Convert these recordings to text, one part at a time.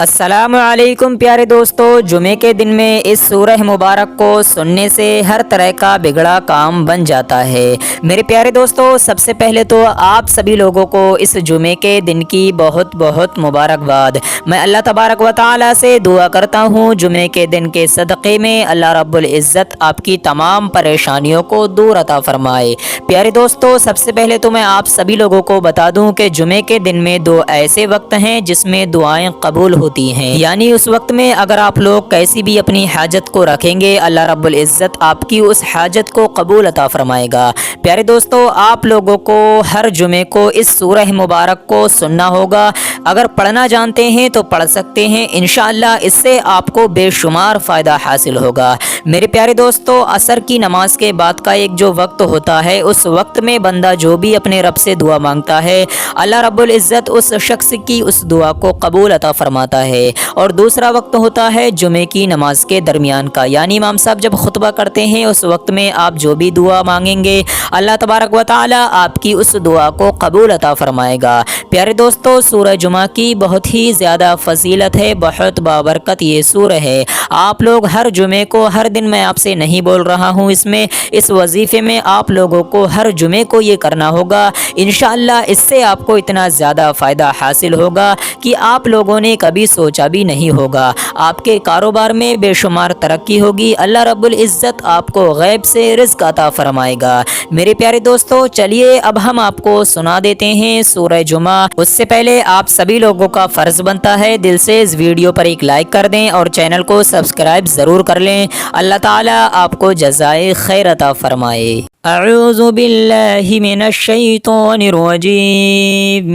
अस्सलामु अलैकुम प्यारे दोस्तों, जुमे के दिन में इस सूरह मुबारक को सुनने से हर तरह का बिगड़ा काम बन जाता है। मेरे प्यारे दोस्तों, सबसे पहले तो आप सभी लोगों को इस जुमे के दिन की बहुत बहुत मुबारकबाद। मैं अल्लाह तबारक व तआला से दुआ करता हूँ जुमे के दिन के सदक़े में अल्लाह रब्बुल इज़्ज़त आपकी तमाम परेशानियों को दूर अता फ़रमाए। प्यारे दोस्तों, सबसे पहले तो मैं आप सभी लोगों को बता दूँ कि जुमे के दिन में दो ऐसे वक्त हैं जिसमें दुआएँ कबूल होती हैं। यानी उस वक्त में अगर आप लोग कैसी भी अपनी हाजत को रखेंगे, अल्लाह रब्बुल इज़्ज़त आपकी उस हाजत को कबूल अता फरमाएगा। प्यारे दोस्तों, आप लोगों को हर जुमे को इस सूरह मुबारक को सुनना होगा। अगर पढ़ना जानते हैं तो पढ़ सकते हैं, इंशाअल्लाह इससे आपको बेशुमार फ़ायदा हासिल होगा। मेरे प्यारे दोस्तों, असर की नमाज के बाद का एक जो वक्त होता है, उस वक्त में बंदा जो भी अपने रब से दुआ मांगता है, अल्लाह रब्बुल इज़्ज़त उस शख्स की उस दुआ को कबूल अता फरमाता है। और दूसरा वक्त होता है जुमे की नमाज के दरमियान का, यानी इमाम साहब जब खुतबा करते हैं उस वक्त में आप जो भी दुआ मांगेंगे अल्लाह तबारक व तआला आपकी उस दुआ को कबूल अता फरमाएगा। प्यारे दोस्तों, सूरह जुमा की बहुत ही ज़्यादा फजीलत है, बहुत बाबरकत ये सूरह है। आप लोग हर जुमे को, हर दिन मैं आपसे नहीं बोल रहा हूँ, इसमें इस वजीफ़े में आप लोगों को हर जुमे को ये करना होगा। इंशाअल्लाह इससे आपको इतना ज़्यादा फ़ायदा हासिल होगा कि आप लोगों ने कभी सोचा भी नहीं होगा। आपके कारोबार में बेशुमार तरक्की होगी, अल्लाह रब्बुल इज़्ज़त आपको गैब से रिज़्क़ अता फरमाएगा। मेरे प्यारे दोस्तों, चलिए अब हम आपको सुना देते हैं सूरह जुमा। उससे पहले आप सभी लोगों का फ़र्ज़ बनता है दिल से इस वीडियो पर एक लाइक कर दें और चैनल को सब्सक्राइब ज़रूर कर लें। अल्लाह ताला आपको जज़ाए खैर अता फरमाए। अऊज़ु बिल्लाहि मिनश शैतानिर रजीम।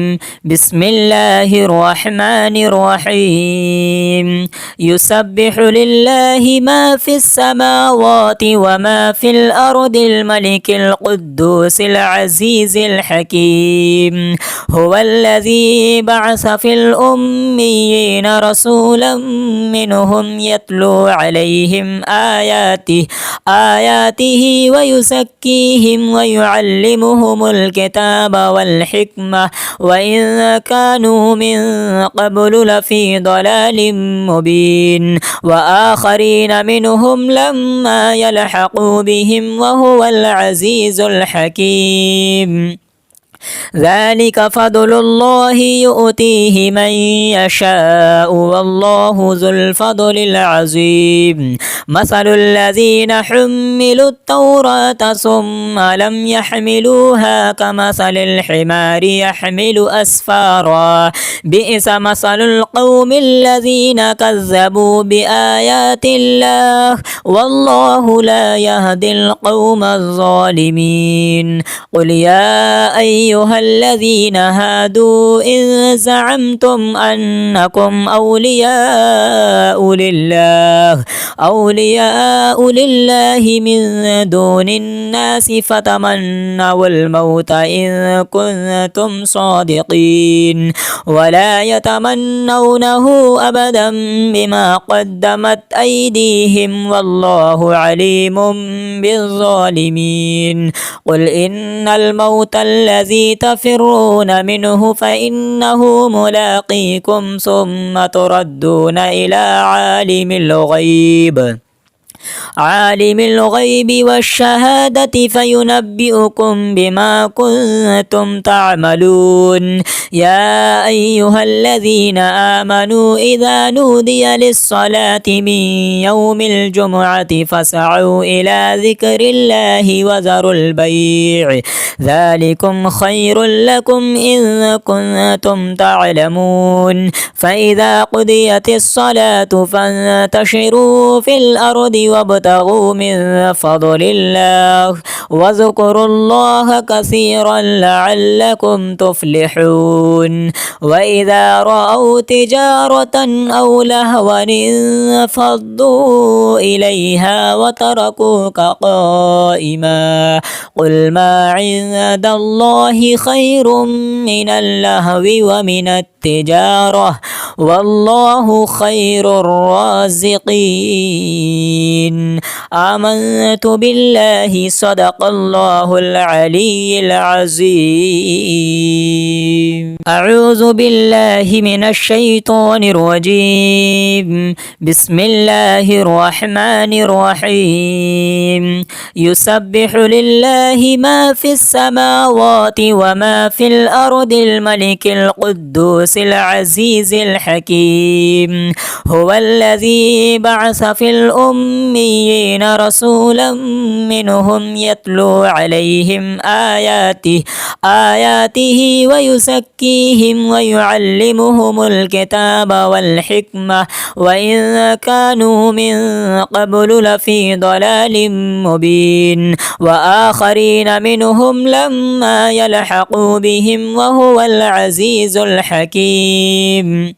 बिस्मिल्लाहिर रहमानिर रहीम। युसब्बिहु लिल्लाहि मा फिस समावाति व मा फिल अर्दिल मलिकिल कुद्दूसिल अज़ीज़िल हकीम। हुवल्लज़ी बअस फिल उम्मिय्यीना रसूलन मिनहुम यत्लू अलैहिम आयातिही व युज़क्कीहिम व युअल्लिमुहुमुल किताब वल हिकमह व इन कानू मिन क़ब्लु लफ़ी ज़लालिम मुबीन व आख़रीन मिनहुम लम्मा यल्हक़ू बिहिम व हुवल अज़ीज़ुल हकीम। ज़ालिक फ़ज़्लुल्लाहि युअतीहि मन यशाअु वल्लाहु ज़ुल फ़ज़्लिल अज़ीम। मसलुल्लज़ीना हुम्मिलुत तौरात सुम्मा लम यहमिलूहा कमसलिल हिमारि यहमिलु अस्फ़ारा बिइस मसलुल क़ौमिल्लज़ीना कज़्ज़बू बिआयातिल्लाह वल्लाहु ला यहदिल क़ौमज़ ज़ालिमीन। क़ुल या अय्युहल्लज़ीना हादू इन ज़अमतुम अन्नकुम औलियाउ लिल्लाहि मिन दूनिन्नासि फ़तमन्नवुल मौता इन कुन्तुम सादिक़ीन वला यतमन्नौनहु अबदन बिमा क़द्दमत अयदीहिम वल्लाहु अलीमुम बिज़्ज़ालिमीन। क़ुल इन्नल मौतल्लज़ी तफ़िर्रून मिन्हु फ़इन्नहु मुलाक़ीकुम सुम्मा तुरद्दून इला आलिमिल ग़ैबि वश्शहादति फ़युनब्बिउकुम बिमा कुन्तुम तअमलून। या अय्युहल्लज़ीना आमनू इज़ा नूदिया लिस्सलाति मिन यौमिल जुमुअति फ़सअू इला ज़िक्रिल्लाहि वज़रुल बैअ ज़ालिकुम खैरुल लकुम इन कुन्तुम तअलमून। फ़इज़ा क़ुदियतिस्सलातु फ़ंतशिरू फ़िल अर्दि वब्तगू मिन फ़ज़लिल्लाह वज़्कुरुल्लाह कसीरन लअल्लकुम तुफ़्लिहून। वइज़ा रअऊ तिजारतन औ लहवन इंफ़द्दू इलैहा वतरकूका क़ाइमा क़ुल मा इंदल्लाहि खैरुम मिनल लहवी व मिनत तिजारह वल्लाहु खैरुर राज़िक़ीन। الظالمين. آمنت بالله صدق الله العلي العظيم. أعوذ بالله من الشيطان الرجيم. بسم الله الرحمن الرحيم. يسبح لله ما في السماوات وما في الأرض الملك القدوس العزيز الحكيم. هو الذي بعث في الأميين رسولا منهم يتلو عليهم آياته ويزكيهم ويعلمهم الكتاب والحكمة وإن كانوا من قبل لفي ضلال مبين. وآخرين منهم لما يلحقوا بهم وهو العزيز الحكيم.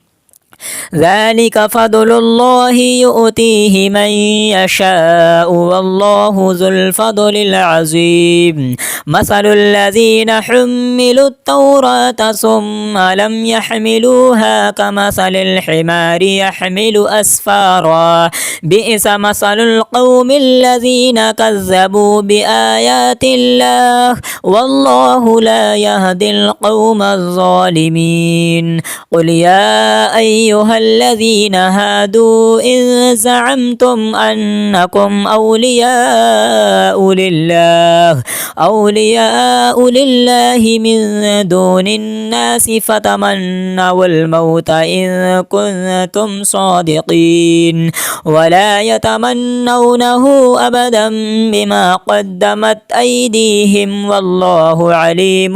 ذلك فضل الله يؤتيه من يشاء والله ذو الفضل العظيم. مثل الذين حملوا التوراة ثم لم يحملوها كمثل الحمار يحمل أسفارا بئس مثل القوم الذين كذبوا بآيات الله والله لا يهدي القوم الظالمين. قل يا أيها الذين هادوا إن زعمتم أنكم أولياء لله من دون الناس فتمنوا الموت إن كنتم صادقين ولا يتمنونه أبدا بما قدمت أيديهم والله عليم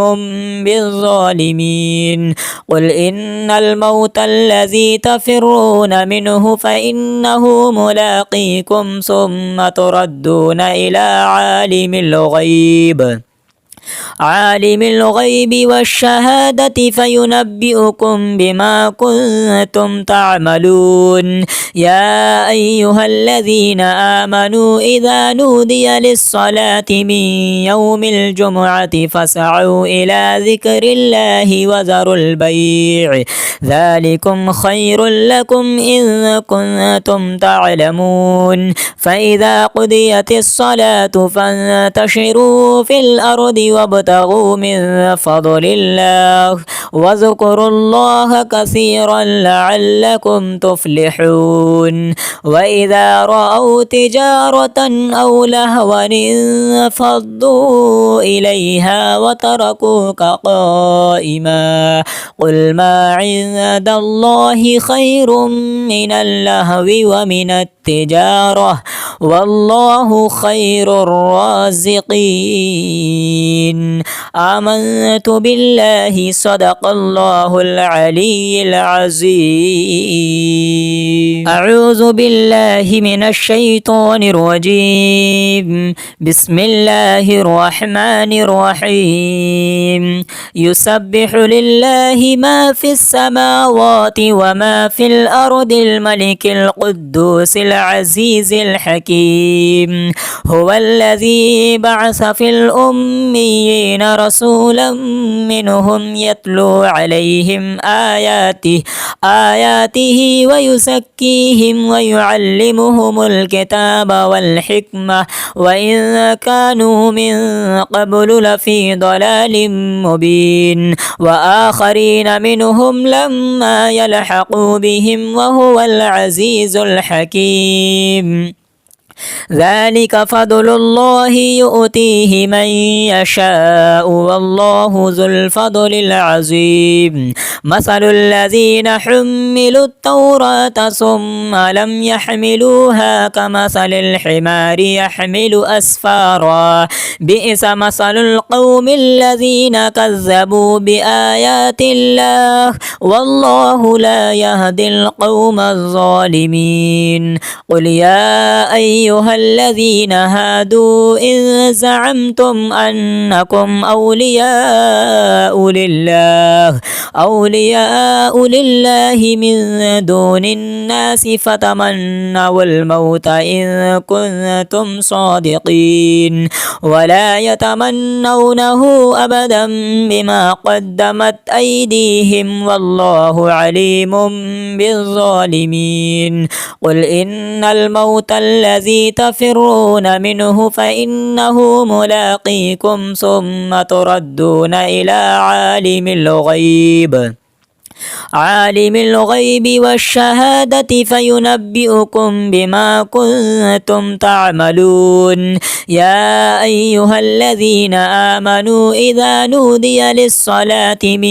بالظالمين. قل إن الموت الذي تفرون منه فإنه ملاقيكم ثم تردون إلى عالم الغيب والشهادة فينبئكم بما كنتم تعملون. يا أيها الذين آمنوا إذا نودي للصلاة من يوم الجمعة فاسعوا إلى ذكر الله وذروا البيع ذلكم خير لكم إن كنتم تعلمون. فإذا قضيت الصلاة فانتشروا في الأرض وابتغوا من فضل الله واذكروا الله كثيرا لعلكم تفلحون. وإذا رأوا تجارة أو لهوا انفضوا إليها وتركوك قائما قل ما عند الله خير من اللهو ومن التجارة والله خير الرازقين. آمنت بالله صدق الله العلي العظيم. أعوذ بالله من الشيطان الرجيم. بسم الله الرحمن الرحيم. يسبح لله ما في السماوات وما في الأرض الملك القدوس العزيز الحكيم. هو الذي بعث في الأميين رسولا منهم يتلو عليهم آياته ويزكيهم ويعلمهم الكتاب والحكمة وإن كانوا من قبل لفي ضلال مبين. وآخرين منهم لما يلحقوا بهم وهو العزيز الحكيم. ذلك فضل الله يؤتيه من يشاء والله ذو الفضل العظيم. مثل الذين حملوا التوراة ثم لم يحملوها كمثل الحمار يحمل أسفارا بئس مثل القوم الذين كذبوا بآيات الله والله لا يهدي القوم الظالمين. قل يا أيها الذين هادوا إن زعمتم أنكم أولياء لله من دون الناس فتمنوا الموت إن كنتم صادقين ولا يتمنونه أبدا بما قدمت أيديهم والله عليم بالظالمين. قل إن الموت الذي الذي تفرون منه فإنه ملاقيكم ثم تردون إلى عالم الغيب والشهادة فينبئكم بما كنتم تعملون. يا أيها الذين آمنوا إذا نودي للصلاة من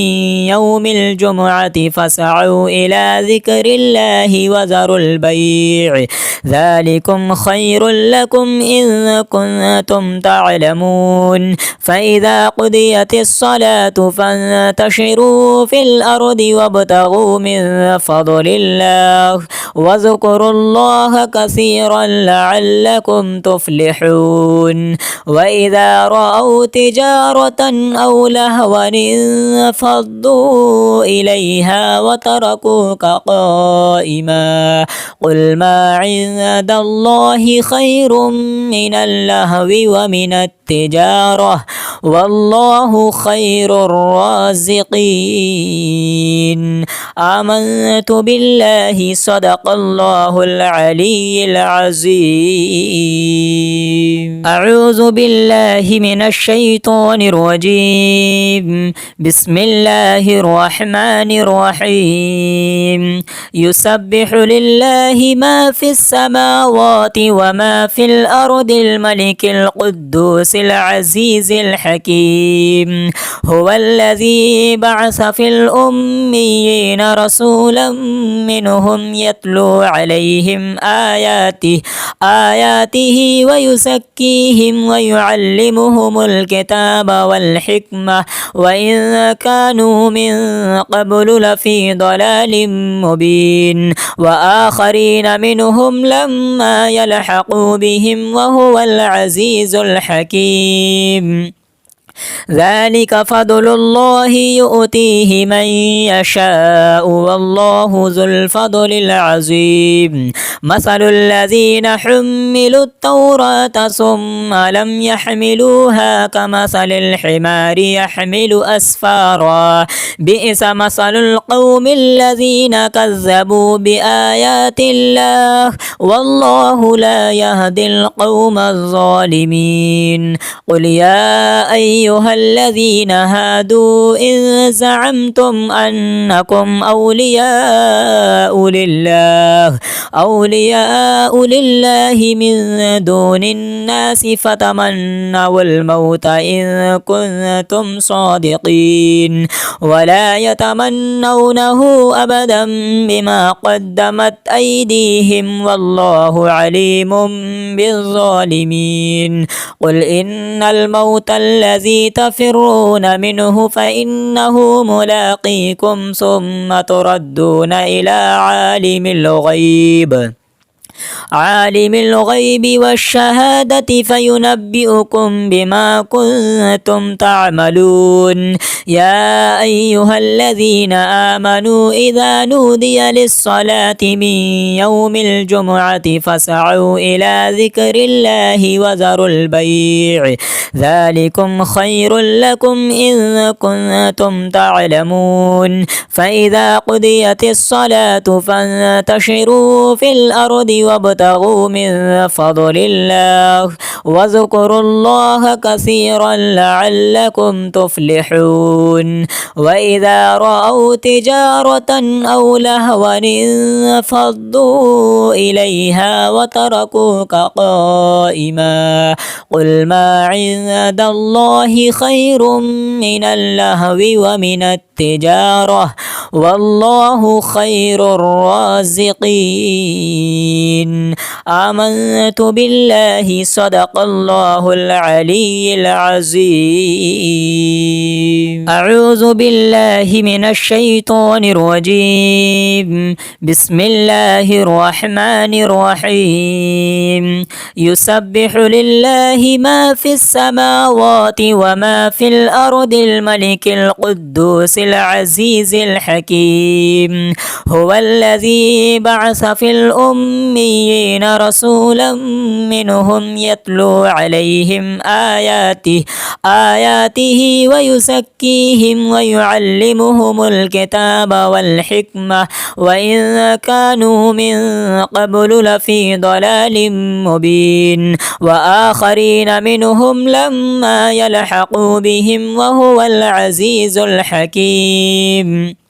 يوم الجمعة فاسعوا إلى ذكر الله وذروا البيع ذلكم خير لكم إن كنتم تعلمون. فإذا قضيت الصلاة فانتشروا في الأرض وابتغوا من فضل الله واذكروا الله كثيرا لعلكم تفلحون. وإذا رأوا تجارة أو لهوا انفضوا إليها وتركوك قائما قل ما عند الله خير من اللهو ومن التجارة والله خير الرازقين. آمنت بالله صدق الله العلي العظيم. أعوذ بالله من الشيطان الرجيم. بسم الله الرحمن الرحيم. يسبح لله ما في السماوات وما في الأرض الملك القدوس العزيز الحكيم. هو الذي بعث في الأميين رسولا منهم يتلو عليهم آياته ويزكيهم ويعلمهم الكتاب والحكمة وإن كانوا من قبل لفي ضلال مبين. وآخرين منهم لما يلحقوا بهم وهو العزيز الحكيم. ذلك فضل الله يؤتيه من يشاء والله ذو الفضل العظيم. مثل الذين حملوا التوراة ثم لم يحملوها كمثل الحمار يحمل أسفارا بئس مثل القوم الذين كذبوا بآيات الله والله لا يهدي القوم الظالمين. قل يا أيها الذين هادوا إن زعمتم أنكم أولياء لله من دون الناس فتمنوا الموت إن كنتم صادقين ولا يتمنونه أبدا بما قدمت أيديهم والله عليم بالظالمين. قل إن الموت الذي تفرون منه فإنه ملاقيكم ثم تردون إلى عالم الغيب والشهادة فينبئكم بما كنتم تعملون. يا أيها الذين آمنوا إذا نودي للصلاة من يوم الجمعة فاسعوا إلى ذكر الله وذروا البيع ذلكم خير لكم إن كنتم تعلمون. فإذا قضيت الصلاة فانتشروا في الأرض وابتغوا من فضل الله واذكروا الله كثيرا لعلكم تفلحون. وإذا رأوا تجارة أو لهوا انفضوا إليها وتركوك قائما قل ما عند الله خير من اللهو ومن التجارة والله خير الرازقين. آمنت بالله صدق الله العلي العظيم. أعوذ بالله من الشيطان الرجيم. بسم الله الرحمن الرحيم. يسبح لله ما في السماوات وما في الأرض الملك القدوس العزيز الحكيم. هو الذي بعث في الأميين رسولا منهم يتلو عليهم آياته ويزكيهم ويعلمهم الكتاب والحكمة وإن كانوا من قبل لفي ضلال مبين وآخرين منهم لما يلحقوا بهم وهو العزيز الحكيم.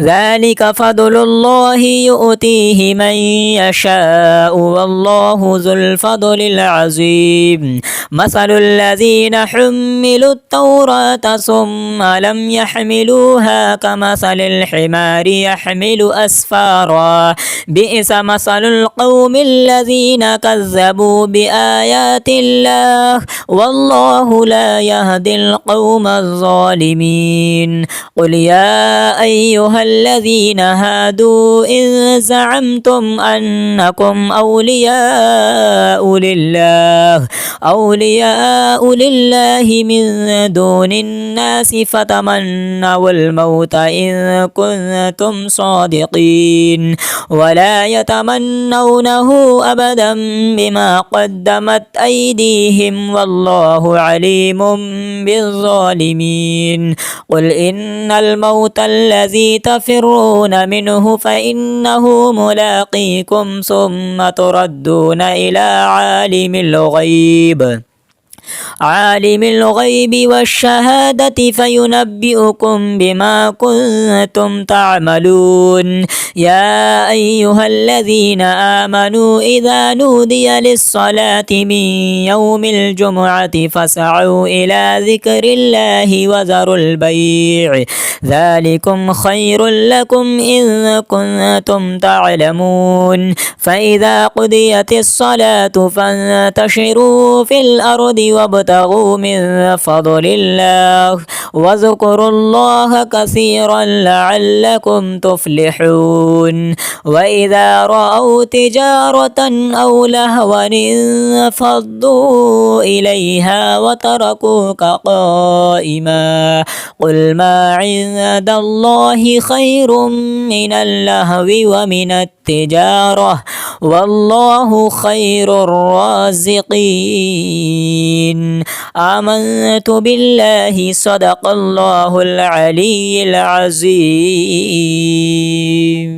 ذلك فضل الله يؤتيه من يشاء والله ذو الفضل العظيم. مثل الذين حملوا التوراة ثم لم يحملوها كمثل الحمار يحمل أسفارا بئس مثل القوم الذين كذبوا بآيات الله والله لا يهدي القوم الظالمين. قل يا أيها الذين هادوا إن زعمتم أنكم أولياء لله من دون الناس فتمنوا الموت إن كنتم صادقين ولا يتمنونه أبدا بما قدمت أيديهم والله عليم بالظالمين. قل إن الموت الذي تفرون منه فإنه ملاقيكم ثم تردون إلى عالم الغيب والشهادة فينبئكم بما كنتم تعملون. يا أيها الذين آمنوا إذا نودي للصلاة من يوم الجمعة فاسعوا إلى ذكر الله وذروا البيع ذلكم خير لكم إن كنتم تعلمون. فإذا قضيت الصلاة فانتشروا في الأرض وابتغوا من فضل الله واذكروا الله كثيرا لعلكم تفلحون. وإذا رأوا تجارة أو لهوا انفضوا إليها وتركوك قائما قل ما عند الله خير من اللهو ومن التجارة والله خير الرازقين. آمنت بالله صدق الله العلي العظيم.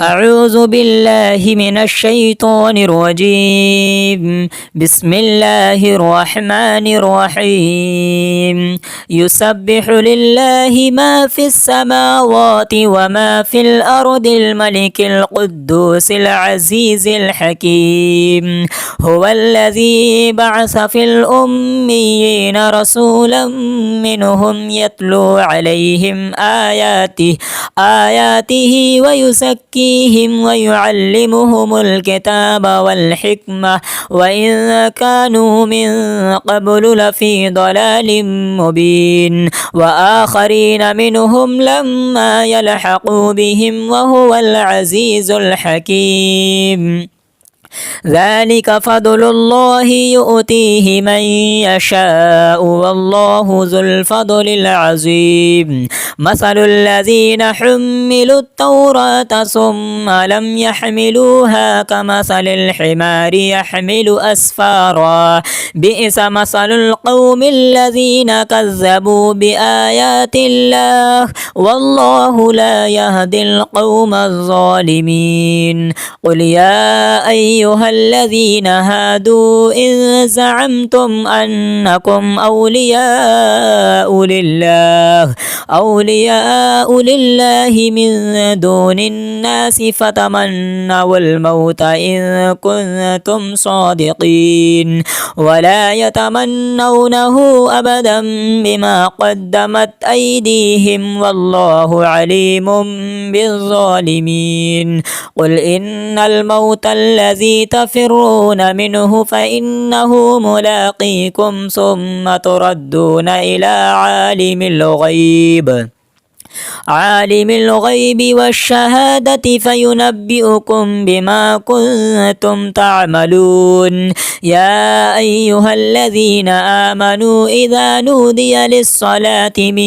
أعوذ بالله من الشيطان الرجيم. بسم الله الرحمن الرحيم. يسبح لله ما في السماوات وما في الأرض الملك القدوس العزيز الحكيم. هو الذي بعث في الأميين رسولا منهم يتلو عليهم آياته ويزكيهم ويعلمهم الكتاب والحكمة وإن كانوا من قبل لفي ضلال مبين وآخرين منهم لما يلحقوا بهم وهو العزيز الحكيم. ذلك فضل الله يؤتيه من يشاء والله ذو الفضل العظيم. مثل الذين حملوا التوراة ثم لم يحملوها كمثل الحمار يحمل أسفارا بئس مثل القوم الذين كذبوا بآيات الله والله لا يهدي القوم الظالمين. قل يا أيها الذين هادوا إن زعمتم أنكم أولياء لله من دون الناس فتمنوا الموت إن كنتم صادقين ولا يتمنونه أبدا بما قدمت أيديهم والله عليم بالظالمين. قل إن الموت الذي تفرون منه فإنه ملاقيكم ثم تردون إلى عالم الغيب والشهادة فينبئكم بما كنتم تعملون يا أيها الذين آمنوا إذا نودي للصلاة من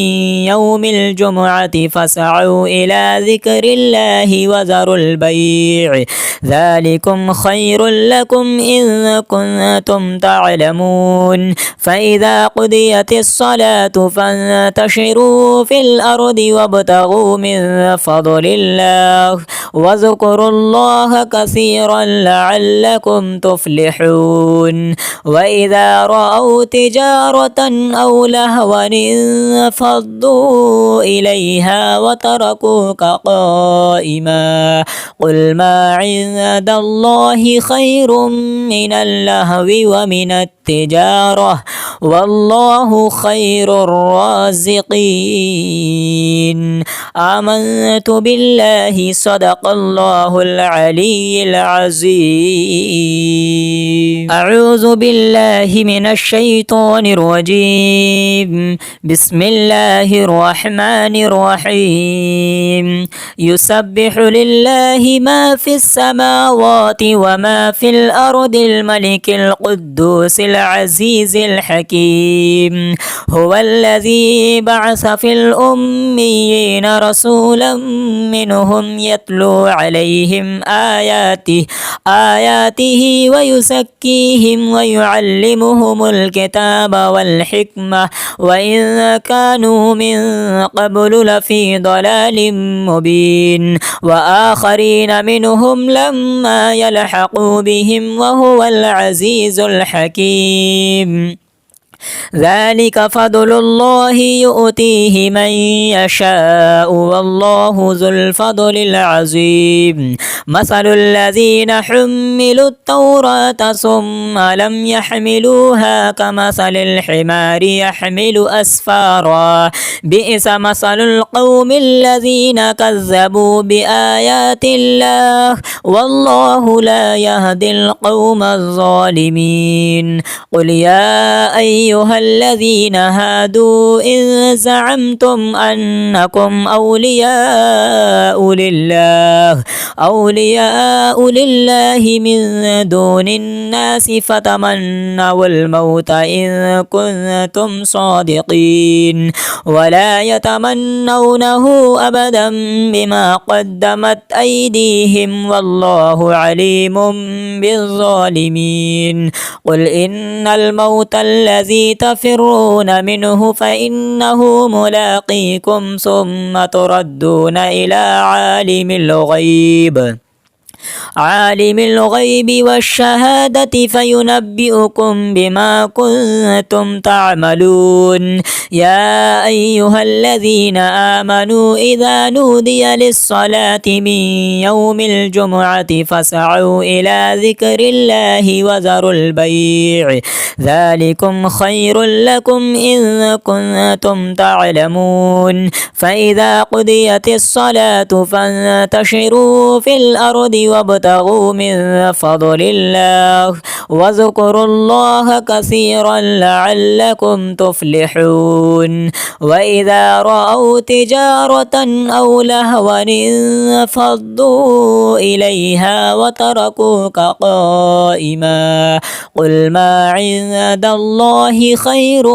يوم الجمعة فاسعوا إلى ذكر الله وذروا البيع ذلكم خير لكم إن كنتم تعلمون فإذا قضيت الصلاة فانتشروا في الأرض وابتغوا من فضل الله واذكروا الله كثيرا لعلكم تفلحون وإذا رأوا تجارة أو لهوا انفضوا إليها وتركوك قائما قل ما عند الله خير من اللهو ومن التجارة والله خير الرازقين آمنت بالله صدق الله العلي العظيم أعوذ بالله من الشيطان الرجيم بسم الله الرحمن الرحيم يسبح لله ما في السماوات وما في الأرض الملك القدوس العزيز الحكيم هو الذي بعث في الأميين رسولا منهم يتلو عليهم آياته ويزكيهم ويعلمهم الكتاب والحكمة وإن كانوا من قبل لفي ضلال مبين وآخرين منهم لما يلحقوا بهم وهو العزيز الحكيم ذلك فضل الله يؤتيه من يشاء والله ذو الفضل العظيم مثل الذين حملوا التوراة ثم لم يحملوها كمثل الحمار يحمل أسفارا بئس مثل القوم الذين كذبوا بآيات الله والله لا يهدي القوم الظالمين قل يا أيها الذين هادوا إن زعمتم أنكم أولياء لله من دون الناس فتمنوا الموت إن كنتم صادقين ولا يتمنونه أبدا بما قدمت أيديهم والله عليم بالظالمين قل إن الموت الذي تفرون منه فإنه ملاقيكم ثم تردون إلى عالم الغيب والشهادة فينبئكم بما كنتم تعملون يا أيها الذين آمنوا إذا نودي للصلاة من يوم الجمعة فاسعوا إلى ذكر الله وذروا البيع ذلكم خير لكم إن كنتم تعلمون فإذا قضيت الصلاة فانتشروا في الأرض وابتغوا من فضل الله واذكروا الله كثيرا لعلكم تفلحون وإذا رأوا تجارة أو لهوا انفضوا إليها وتركوك قائما قل ما عند الله خير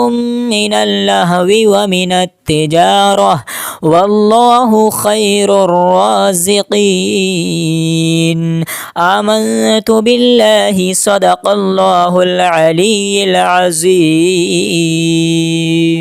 من اللهو ومن التجارة والله خير الرازقين آمنت بالله صدق الله العلي العظيم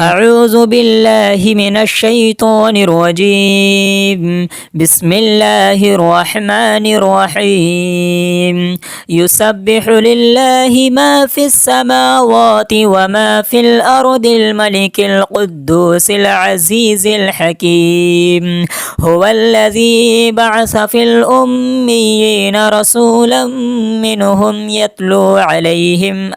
أعوذ بالله من الشيطان الرجيم بسم الله الرحمن الرحيم يسبح لله ما في السماوات وما في الأرض الملك القدوس العزيز الحكيم هو الذي بعث في الأميين رسولا منهم يتلو عليهم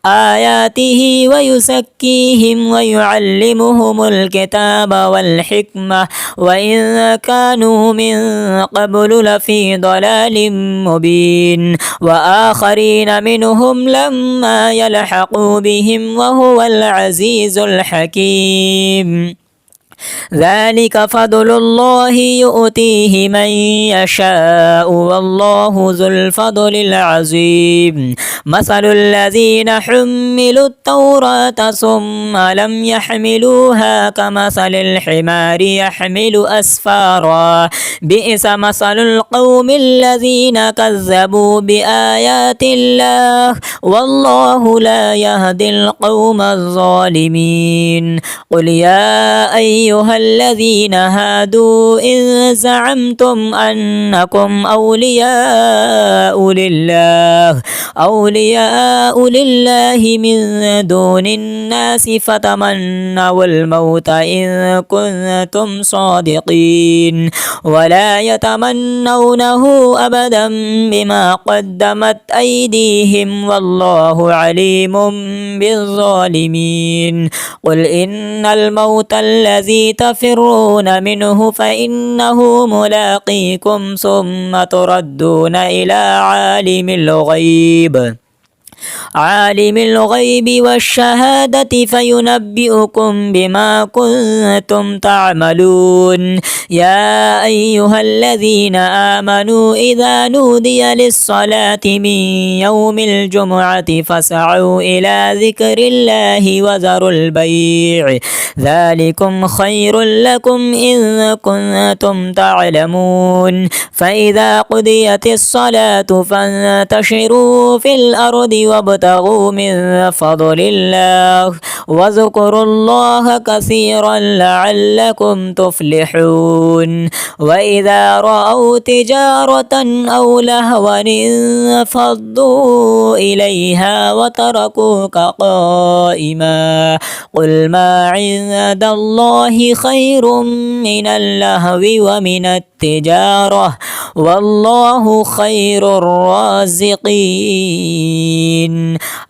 آياته ويزكيهم ويعلمهم الكتاب والحكمة وإن كانوا من قبل لفي ضلال مبين وآخرين منهم لما يلحقوا بهم وهو العزيز الحكيم ذلك فضل الله يؤتيه من يشاء والله ذو الفضل العظيم مثل الذين حملوا التوراة ثم لم يحملوها كمثل الحمار يحمل أسفارا بئس مثل القوم الذين كذبوا بآيات الله والله لا يهدي القوم الظالمين قل يا أيها الذين هادوا إن زعمتم أنكم أولياء لله من دون الناس فتمنوا الموت إن كنتم صادقين ولا يتمنونه أبدا بما قدمت أيديهم والله عليم بالظالمين قل إن الموت الذي تفرون منه فإنه ملاقيكم ثم تردون إلى عالم الغيب والشهادة فينبئكم بما كنتم تعملون يا أيها الذين آمنوا إذا نودي للصلاة من يوم الجمعة فاسعوا إلى ذكر الله وذروا البيع ذلكم خير لكم إن كنتم تعلمون فإذا قضيت الصلاة فانتشروا في الأرض وابتغوا من فضل الله واذكروا الله كثيرا لعلكم تفلحون وإذا رأوا تجارة أو لهوا انفضوا إليها وتركوك قائما قل ما عند الله خير من اللهو ومن التجارة والله خير الرازقين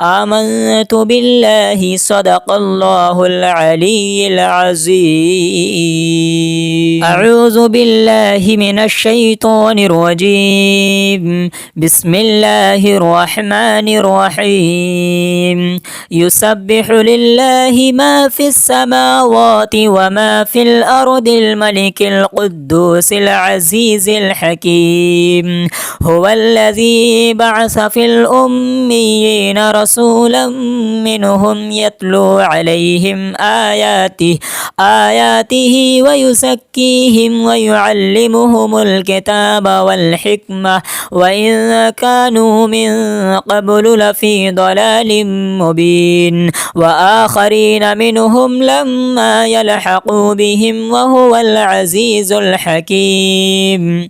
آمنت بالله صدق الله العلي العظيم أعوذ بالله من الشيطان الرجيم بسم الله الرحمن الرحيم يسبح لله ما في السماوات وما في الأرض الملك القدوس العزيز الحكيم هو الذي بعث في الأميين رسولا منهم يتلو عليهم آياته ويزكيهم ويعلمهم الكتاب والحكمة وإن كانوا من قبل لفي ضلال مبين وآخرين منهم لما يلحقوا بهم وهو العزيز الحكيم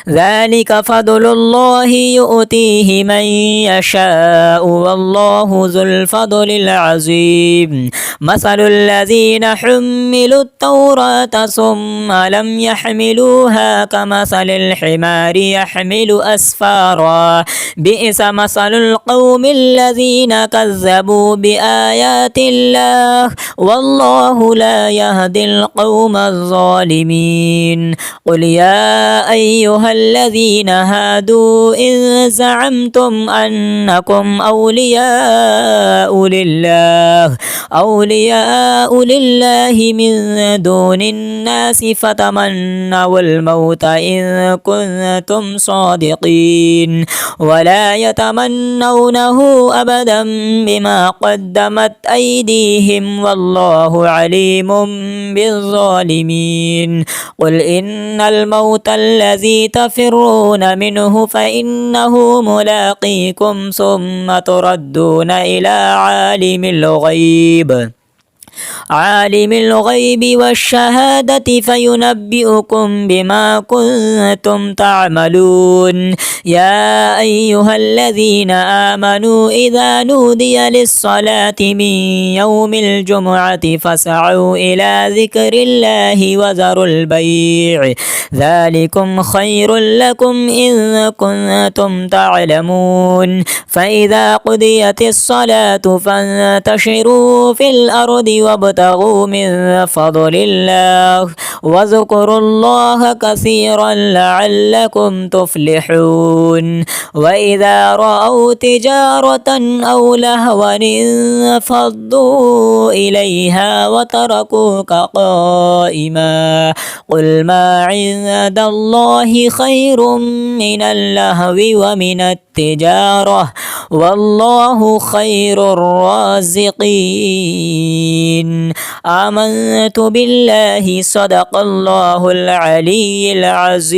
ذلك فضل الله يؤتيه من يشاء والله ذو الفضل العظيم مثل الذين حملوا التوراة ثم لم يحملوها كمثل الحمار يحمل أسفارا بئس مثل القوم الذين كذبوا بآيات الله والله لا يهدي القوم الظالمين قل يا أيها الذين هادوا إن زعمتم أنكم أولياء لله من دون الناس فتمنوا الموت إن كنتم صادقين ولا يتمنونه أبدا بما قدمت أيديهم والله عليم بالظالمين قل إن الموت الذي تفرون منه فإنه ملاقيكم ثم تردون إلى عالم الغيب والشهادة فينبئكم بما كنتم تعملون يا أيها الذين آمنوا إذا نودي للصلاة من يوم الجمعة فاسعوا إلى ذكر الله وذروا البيع ذلكم خير لكم إن كنتم تعلمون فإذا قضيت الصلاة فانتشروا في الأرض وابتغوا من فضل الله واذكروا الله كثيرا لعلكم تفلحون. وإذا رأوا تجارة أو لهوا انفضوا إليها وتركوك قائما قل ما عند الله خير من اللهو ومن التجارة والله خير الرازقين. آمنت بالله صدق الله العلي العظيم.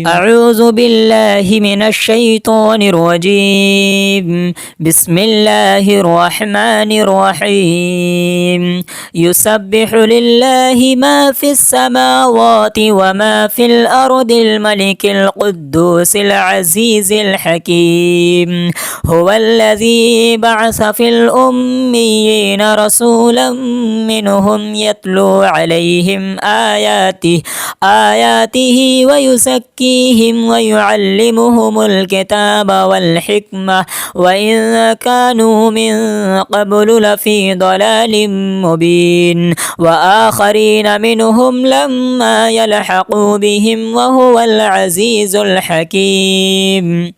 أعوذ بالله من الشيطان الرجيم. بسم الله الرحمن الرحيم. يسبح لله ما في السماوات وما في الأرض الملك القدوس العزيز الحكيم. هو الذي بعث في الأميين رسولا منهم يتلو عليهم آياته ويزكيهم ويعلمهم الكتاب والحكمة وإن كانوا من قبل لفي ضلال مبين وآخرين منهم لما يلحقوا بهم وهو العزيز الحكيم.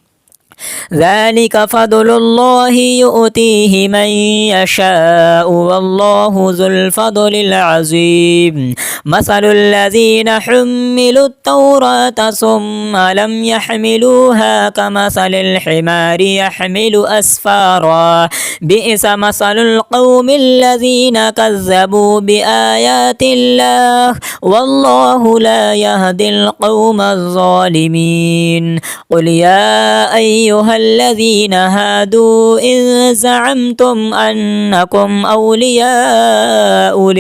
ذلك فضل الله يؤتيه من يشاء والله ذو الفضل العظيم. مثل الذين حملوا التوراة ثم لم يحملوها كمثل الحمار يحمل أسفارا بئس مثل القوم الذين كذبوا بآيات الله والله لا يهدي القوم الظالمين. قل يا أيها الذين هادوا إن زعمتم أنكم أولياء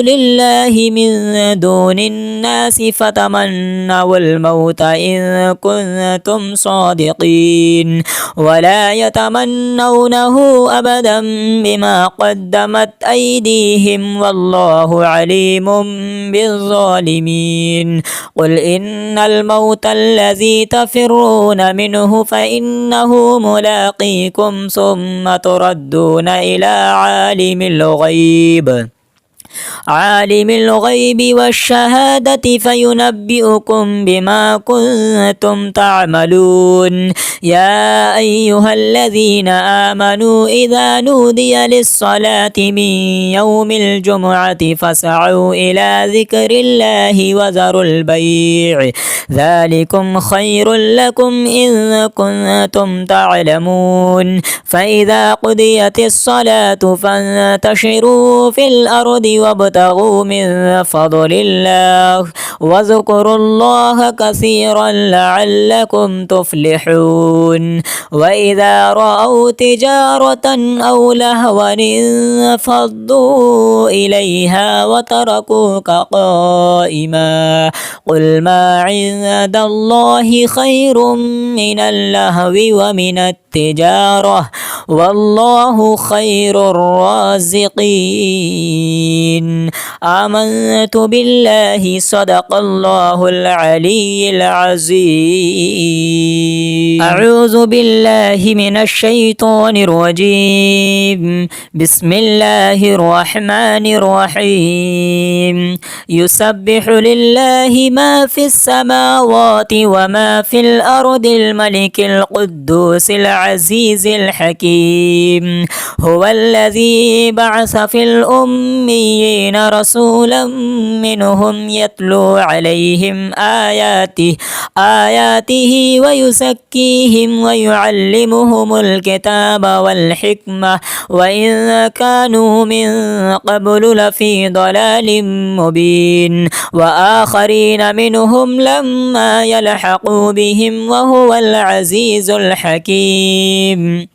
لله من دون الناس فتمنوا الموت إن كنتم صادقين ولا يتمنونه أبدا بما قدمت أيديهم والله عليم بالظالمين. قل إن الموت الذي تفرون منه فإنه ملاقيكم ثم تردون إلى عالم الغيب والشهادة فينبئكم بما كنتم تعملون. يا أيها الذين آمنوا إذا نودي للصلاة من يوم الجمعة فاسعوا إلى ذكر الله وذروا البيع ذلكم خير لكم إن كنتم تعلمون. فإذا قضيت الصلاة فانتشروا في الأرض وابتغوا من فضل الله واذكروا الله كثيرا لعلكم تفلحون. وإذا رأوا تجارة أو لهوا انفضوا إليها وتركوك قائما قل ما عند الله خير من اللهو ومن التجارة والله خير الرازقين. آمنت بالله صدق الله العلي العظيم. أعوذ بالله من الشيطان الرجيم. بسم الله الرحمن الرحيم. يسبح لله ما في السماوات وما في الأرض الملك القدوس العزيز الحكيم. هو الذي بعث في الأميين رسولا منهم يتلو عليهم آياته ويزكيهم ويعلمهم الكتاب والحكمة وإن كانوا من قبل لفي ضلال مبين وآخرين منهم لما يلحقوا بهم وهو العزيز الحكيم.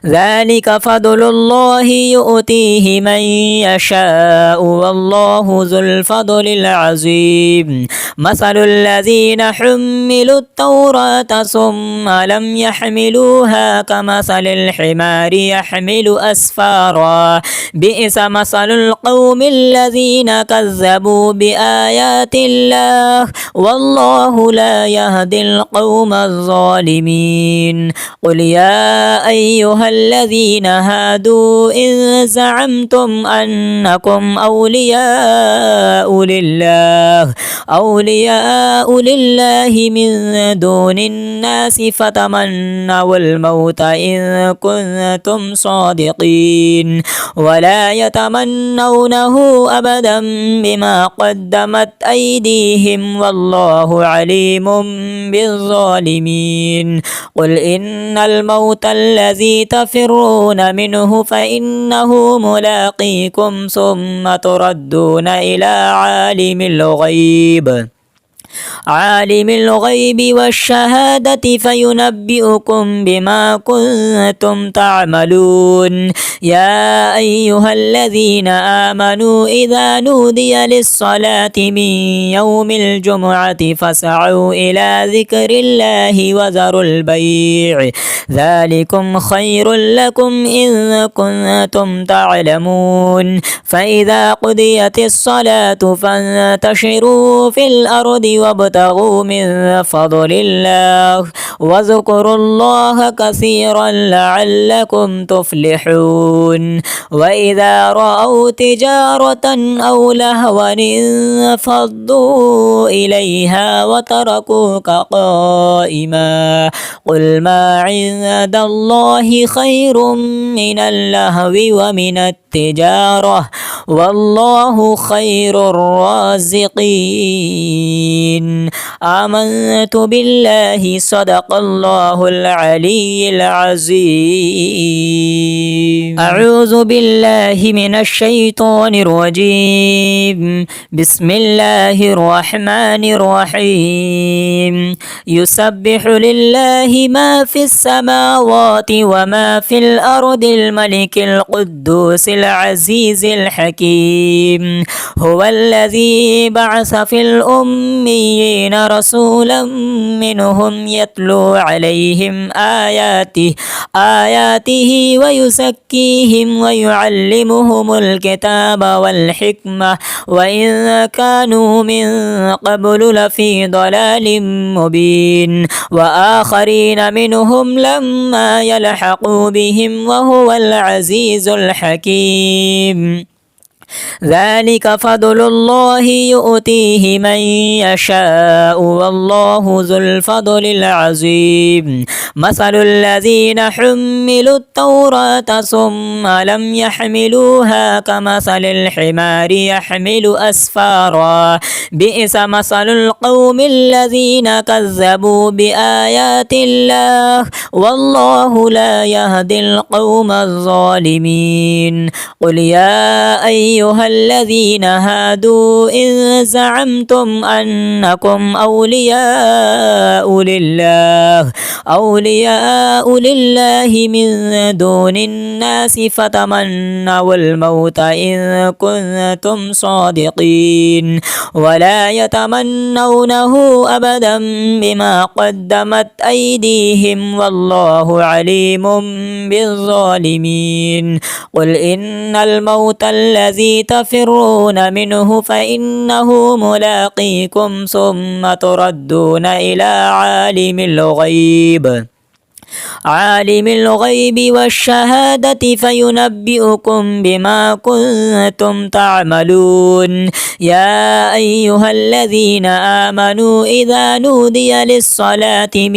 ذلك فضل الله يؤتيه من يشاء والله ذو الفضل العظيم. مثل الذين حملوا التوراة ثم لم يحملوها كمثل الحمار يحمل أسفارا بئس مثل القوم الذين كذبوا بآيات الله والله لا يهدي القوم الظالمين. قل يا أيها أيها الذين هادوا إن زعمتم أنكم أولياء لله من دون الناس فتمنوا الموت إن كنتم صادقين ولا يتمنونه أبدا بما قدمت أيديهم والله عليم بالظالمين قل إن الموت الذي تفرون منه فإنه ملاقيكم ثم تردون إلى عالم الغيب والشهادة فينبئكم بما كنتم تعملون يا أيها الذين آمنوا إذا نودي للصلاة من يوم الجمعة فاسعوا إلى ذكر الله وذروا البيع ذلكم خير لكم إن كنتم تعلمون فإذا قضيت الصلاة فانتشروا في الأرض وابتغوا من فضل الله واذكروا الله كثيرا لعلكم تفلحون وإذا رأوا تجارة أو لهوا انفضوا إليها وتركوك قائما قل ما عند الله خير من اللهو ومن التجارة والله خير الرازقين آمنت بالله صدق الله العلي العظيم أعوذ بالله من الشيطان الرجيم بسم الله الرحمن الرحيم يسبح لله ما في السماوات وما في الأرض الملك القدوس العزيز الحكيم هو الذي بعث في الأميين رسولا منهم يتلو عليهم آياته ويزكيهم ويعلمهم الكتاب والحكمة وإن كانوا من قبل لفي ضلال مبين وآخرين منهم لما يلحقوا بهم وهو العزيز الحكيم ذلك فضل الله يؤتيه من يشاء والله ذو الفضل العظيم مثل الذين حملوا التوراة ثم لم يحملوها كمثل الحمار يحمل أسفارا بئس مثل القوم الذين كذبوا بآيات الله والله لا يهدي القوم الظالمين قل يا أيها الذين هادوا إن زعمتم أنكم أولياء لله من دون الناس فتمنوا الموت إن كنتم صادقين ولا يتمنونه أبدا بما قدمت أيديهم والله عليم بالظالمين قل إن الموت الذي تفرون منه فإنه ملاقيكم ثم تردون إلى عالم الغيب والشهادة فينبئكم بما كنتم تعملون يا أيها الذين آمنوا إذا نودي للصلاة من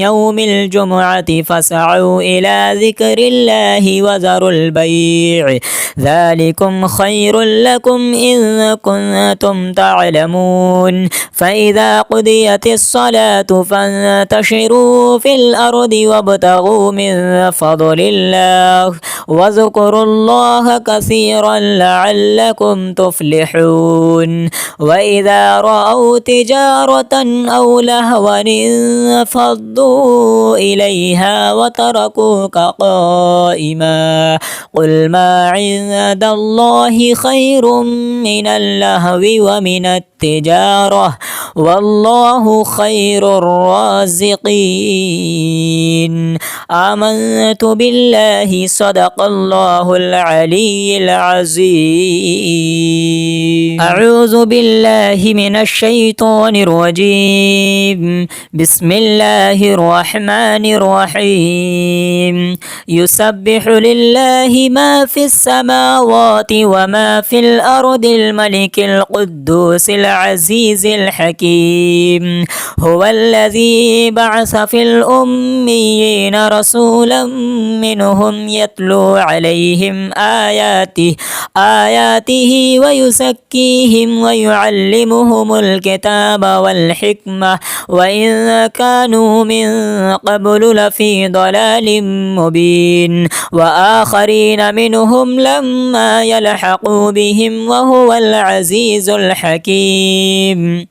يوم الجمعة فاسعوا إلى ذكر الله وذروا البيع ذلكم خير لكم إن كنتم تعلمون فإذا قضيت الصلاة فانتشروا في الأرض وابتغوا من فضل الله واذكروا الله كثيرا لعلكم تفلحون وإذا رأوا تجارة أو لهوا انفضوا إليها وتركوك قائما قل ما عند الله خير من اللهو ومن التجارة والله خير الرازقين. آمنت بالله صدق الله العلي العظيم. أعوذ بالله من الشيطان الرجيم. بسم الله الرحمن الرحيم. يسبح لله ما في السماوات وما في الأرض الملك القدوس العزيز الحكيم. هو الذي بعث في الأميين رسولا منهم يتلو عليهم آياته ويزكيهم ويعلمهم الكتاب والحكمة وإن كانوا من قبل لفي ضلال مبين. وآخرين منهم لما يلحقوا بهم وهو العزيز الحكيم.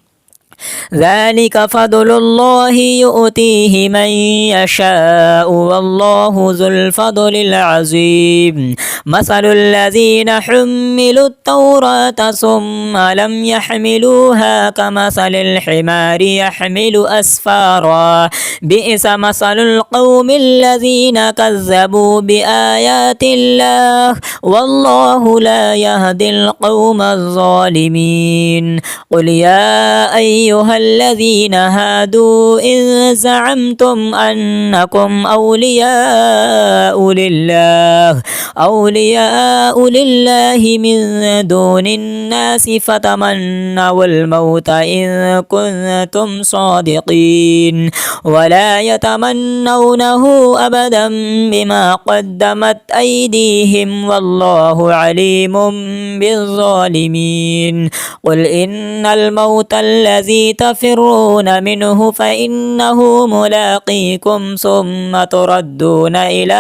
ذلك فضل الله يؤتيه من يشاء والله ذو الفضل العظيم. مثل الذين حملوا التوراة ثم لم يحملوها كمثل الحمار يحمل أسفارا. بئس مثل القوم الذين كذبوا بآيات الله والله لا يهدي القوم الظالمين. قل يا أيها الذين هادوا إن زعمتم أنكم أولياء لله من دون الناس فتمنوا الموت إن كنتم صادقين ولا يتمنونه أبدا بما قدمت أيديهم والله عليم بالظالمين. قل إن الموت الذي تفرون منه فإنه ملاقيكم ثم تردون إلى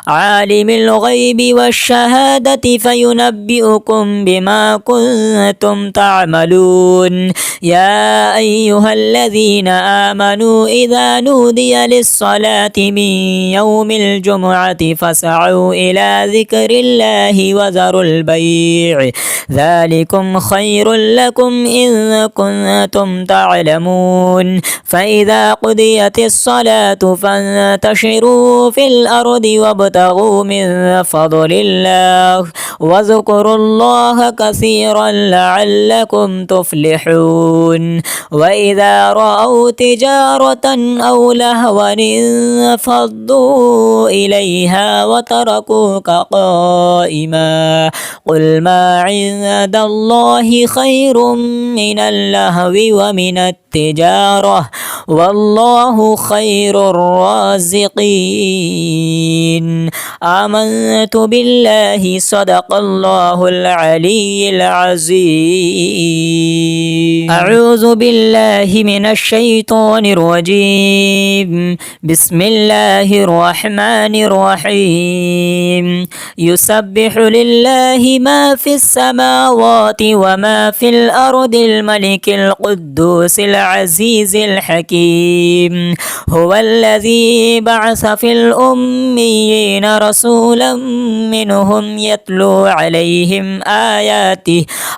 عالم الغيب والشهادة فينبئكم بما كنتم تعملون. يا أيها الذين آمنوا إذا نودي للصلاة من يوم الجمعة فاسعوا إلى ذكر الله وذروا البيع ذلكم خير لكم إن كنتم تعلمون. فإذا قضيت الصلاة فانتشروا في الأرض وابتغوا من فضل الله واذكروا الله كثيرا لعلكم تفلحون. وإذا رأوا تجارة أو لهوا انفضوا إليها وتركوك قائما. قل ما عند الله خير من اللهو ومن التجارة والله خير الرازقين. آمنت بالله صدق الله العلي العظيم. أعوذ بالله من الشيطان الرجيم. بسم الله الرحمن الرحيم. يسبح لله ما في السماوات وما في الأرض الملك القدوس العزيز الحكيم. هو الذي بعث في الأميين رسولا منهم يتلو عليهم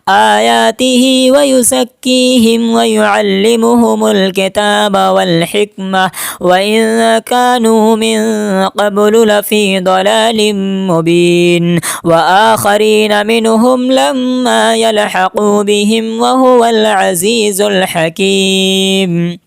آياته ويزكيهم ويعلمهم الكتاب والحكمة وإن كانوا من قبل لفي ضلال مبين. وآخرين منهم لما يلحقوا بهم وهو العزيز الحكيم.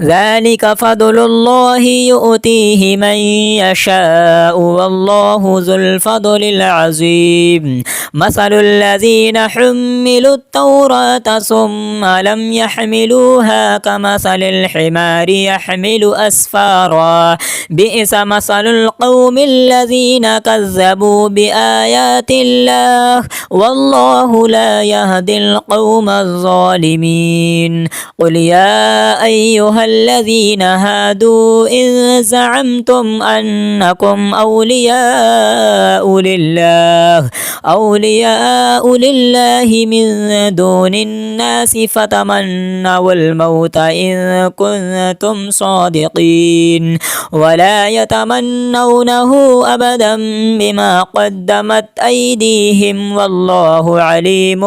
ذلك فضل الله يؤتيه من يشاء والله ذو الفضل العظيم. مثل الذين حملوا التوراة ثم لم يحملوها كمثل الحمار يحمل أسفارا. بئس مثل القوم الذين كذبوا بآيات الله والله لا يهدي القوم الظالمين. قل يا أيها أيها الذين هادوا إن زعمتم أنكم أولياء لله من دون الناس فتمنوا الموت إن كنتم صادقين ولا يتمنونه أبدا بما قدمت أيديهم والله عليم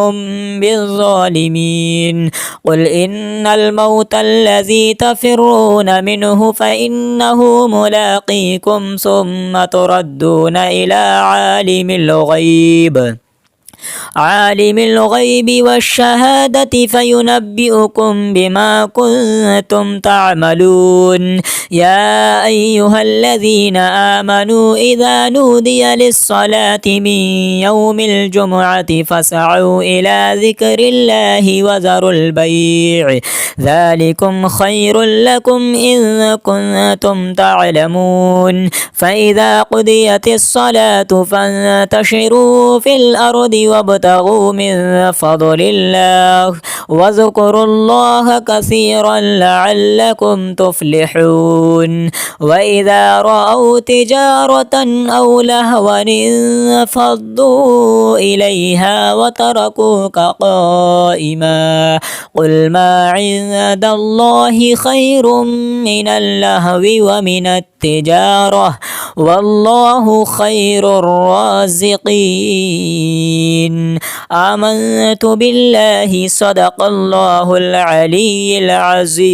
بالظالمين قل إن الموت الذي تفرون منه فإنه ملاقيكم ثم تردون إلى عالم الغيب والشهادة فينبئكم بما كنتم تعملون يا أيها الذين آمنوا إذا نودي للصلاة من يوم الجمعة فاسعوا إلى ذكر الله وذروا البيع ذلكم خير لكم إن كنتم تعلمون فإذا قضيت الصلاة فانتشروا في الأرض وابتغوا من فضل الله واذكروا الله كثيرا لعلكم تفلحون وإذا رأوا تجارة أو لهوا انفضوا إليها وتركوك قائما قل ما عند الله خير من اللهو ومن التجارة والله خير الرازقين آمنت بالله صدق الله العلي العظيم.